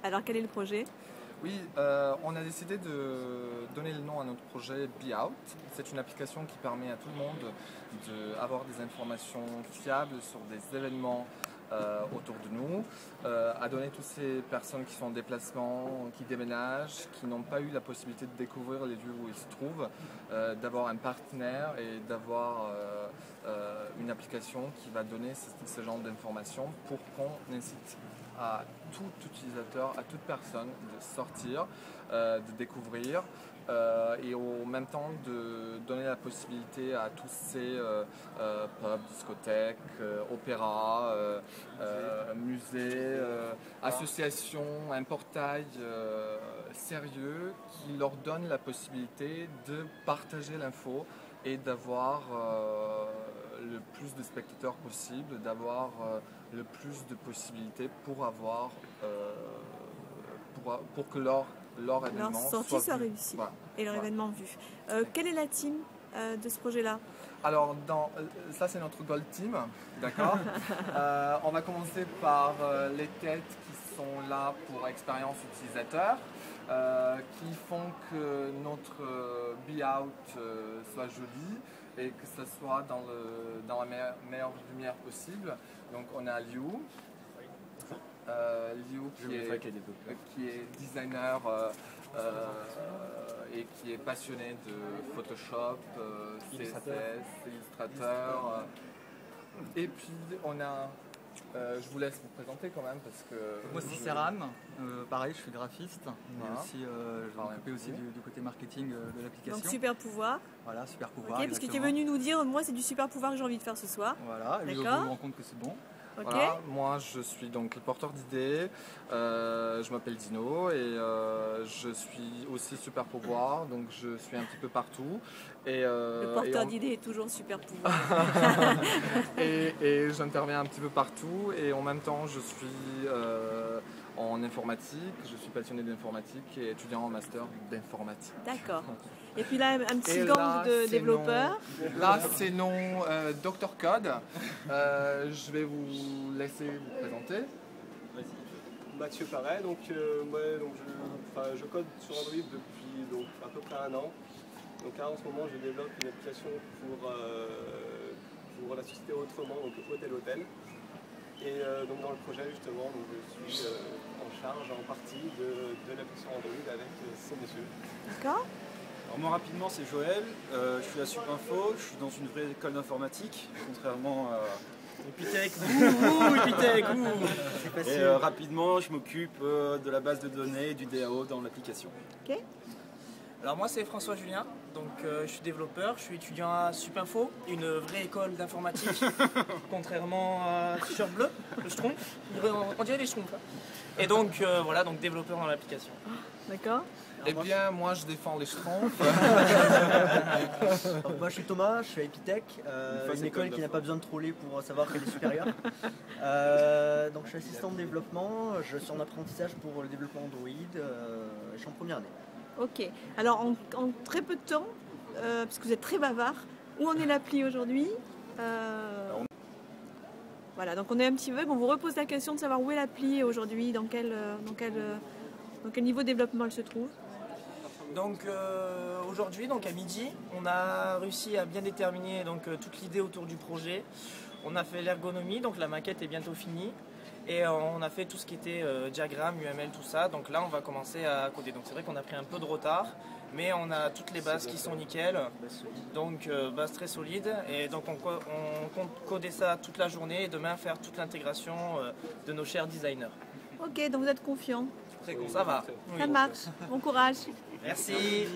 Alors quel est le projet? Oui, on a décidé de donner le nom à notre projet Be Out. C'est une application qui permet à tout le monde d'avoir des informations fiables sur des événements autour de nous, à donner toutes ces personnes qui sont en déplacement, qui déménagent, qui n'ont pas eu la possibilité de découvrir les lieux où ils se trouvent, d'avoir un partenaire et d'avoir une application qui va donner ce genre d'informations pour qu'on incite à tout utilisateur, à toute personne de sortir, de découvrir et en même temps de donner la possibilité à tous ces pubs, discothèques, opéras, musées, associations, un portail sérieux qui leur donne la possibilité de partager l'info et d'avoir le plus de spectateurs possible, d'avoir le plus de possibilités pour avoir pour que leur événement sortie soit vu. réussie, Voilà. et leur événement vu. Quelle est la team de ce projet-là? Alors, ça c'est notre Gold Team, d'accord. On va commencer par les têtes qui sont là pour expérience utilisateur, qui font que notre Be Out soit joli et que ce soit dans la meilleure lumière possible. Donc on a Liu. Liu qui est designer et qui est passionné de Photoshop, CSS, illustrateur. Et puis on a, je vous laisse vous présenter quand même parce que... Moi c'est Seram, pareil je suis graphiste, mais Voilà. aussi je m'occupe aussi du côté marketing de l'application. Donc super pouvoir. Voilà, super pouvoir. Okay, parce qu'il était venu nous dire, moi c'est du super pouvoir que j'ai envie de faire ce soir. Voilà, et je me rends compte que c'est bon. Okay. Voilà, moi je suis donc le porteur d'idées, je m'appelle Dino et je suis aussi super pouvoir, donc je suis un petit peu partout. Le porteur d'idées est toujours super pouvoir. et j'interviens un petit peu partout et en même temps je suis en informatique, je suis passionné d'informatique et étudiant en master d'informatique. D'accord. Et puis là, un petit gang de développeurs. Là, c'est nom Dr Code. Je vais vous laisser vous présenter. Mathieu Paré, donc, je code sur Android depuis à peu près 1 an. Donc là, en ce moment, je développe une application pour la société Autrement, donc Hôtel. Et donc dans le projet, justement, donc, je suis en charge en partie de l'application Android avec ces messieurs. D'accord. Alors moi rapidement c'est Joël, je suis à Supinfo, je suis dans une vraie école d'informatique, contrairement à Epitech, Et rapidement je m'occupe de la base de données et du DAO dans l'application. Ok. Alors moi c'est François Julien, donc je suis développeur, je suis étudiant à Supinfo, une vraie école d'informatique, contrairement à T-shirt bleu, le Schtroumpf, on dirait les Schtroumpfs. Et donc voilà, donc développeur dans l'application. D'accord. Eh bien, moi je défends les Schtroumpfs. Moi je suis Thomas, je suis à Epitech, une école qui n'a pas besoin de troller pour savoir qu'elle est supérieure. Donc je suis assistant de développement, je suis en apprentissage pour le développement Android, je suis en première année. Ok, alors en très peu de temps, parce que vous êtes très bavard, où en est l'appli aujourd'hui? Voilà, donc on est un petit bug, on vous repose la question de savoir où est l'appli aujourd'hui, dans quel niveau de développement elle se trouve. Donc aujourd'hui, donc à midi, on a réussi à bien déterminer toute l'idée autour du projet. On a fait l'ergonomie, donc la maquette est bientôt finie. Et on a fait tout ce qui était diagramme, UML, tout ça. Donc là, on va commencer à coder. Donc c'est vrai qu'on a pris un peu de retard, mais on a toutes les bases qui sont nickel. Donc base très solide. Et donc on compte coder ça toute la journée et demain faire toute l'intégration de nos chers designers. Ok, donc vous êtes confiant. Très con, ça va. Ça marche. Bon courage. Merci.